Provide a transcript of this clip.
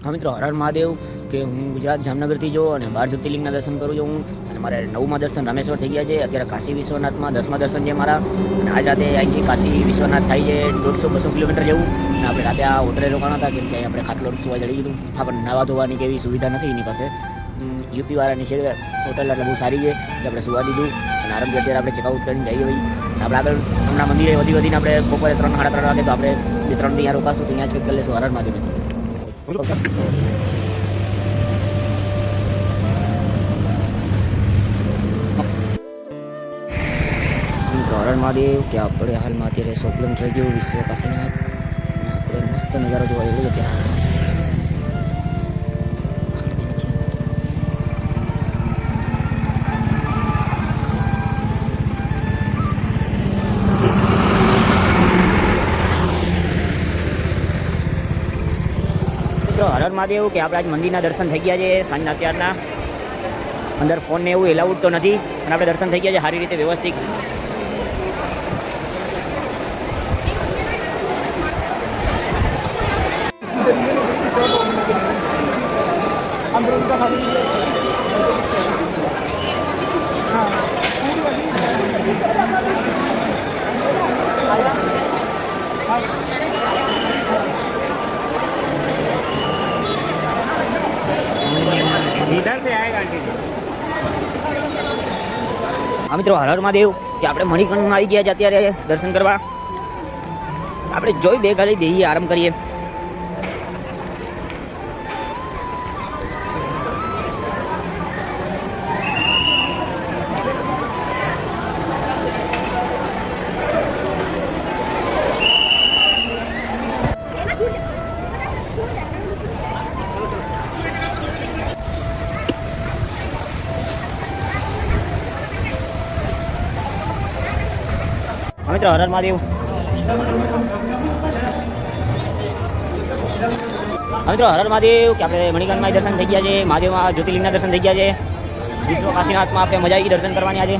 હા મિત્રો, હર હર મહાદેવ. કે હું ગુજરાત જામનગરથી જો અને 12 જ્યોતિર્લિંગના દર્શન કરું છું હું. અને મારે 9મા દર્શન રામેશ્વર થઈ ગયા છે. અત્યારે કાશી વિશ્વનાથમાં 10મા દર્શન છે મારા. અને આજ રાતે અહીંથી કાશી વિશ્વનાથ થાય છે 150-200 કિલોમીટર જેવું. અને આપણે રાતે આ હોટલે રોકાણા હતા કેમ કે આપણે ખાટલો સુવા ચડી ગયું. હા, પણ નાવા ધોવાની કેવી સુવિધા નથી એની પાસે. યુપી વાળાની છે હોટલ, એટલે બહુ સારી છે એટલે આપણે સુવા દીધું. અને આરામથી અત્યારે આપણે ચેકઆઉટ કરીને જઈએ ભાઈ. આપણે આગળ હમણાં મંદિરે વધીને આપણે બપોરે 3-3:30 વાગે તો આપણે 2-3 દી રોકાશું તો ત્યાં જ કંઈક કરી લઈશું. હર હર મહાદેવ. હર હર મહાદેવ. કે આપણે હાલમાં અત્યારે 100 કિલોમીટર થઈ ગયું વિશ્વ કાશીનાથ. અને આપણે મસ્ત નજારો જોવા જેવો છે ત્યાં. મિત્રો હર હર મહાદેવ. કે આપણે આજ મંદિરના દર્શન થઈ ગયા છે સાંજના અત્યારના. અંદર ફોન ને એવું એલાઉડ તો નથી અને આપણે દર્શન થઈ ગયા છે સારી રીતે વ્યવસ્થિત. इधर से आएगा आंटी। હા મિત્રો, હર હર મહાદેવ. કે આપણે મણિકર્ણમાં આવી ગયા છે અત્યારે દર્શન કરવા. આપણે જોઈ બે ઘડી બેહીએ આરામ કરીએ. મિત્રો હર હર મહાદેવ. મિત્રો હર હર મહાદેવ. કે આપણે મણિકર્ણમાં દર્શન થઈ ગયા છે. મહાદેવમાં જ્યોતિર્લિંગના દર્શન થઈ ગયા છે. વિશ્વ કાશીનાથમાં આપણે મજા આવી દર્શન કરવાની આજે.